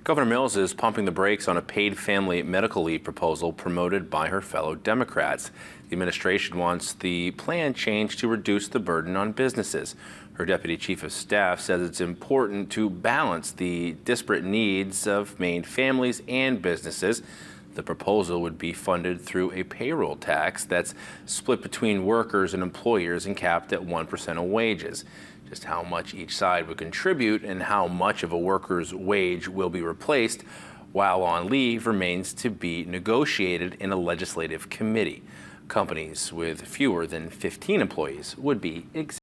Governor Mills is pumping the brakes on a paid family medical leave proposal promoted by her fellow Democrats. The administration wants the plan changed to reduce the burden on businesses. Her deputy chief of staff says it's important to balance the disparate needs of Maine families and businesses. The proposal would be funded through a payroll tax that's split between workers and employers and capped at 1% of wages. Just how much each side would contribute and how much of a worker's wage will be replaced while on leave remains to be negotiated in a legislative committee. Companies with fewer than 15 employees would be exempt.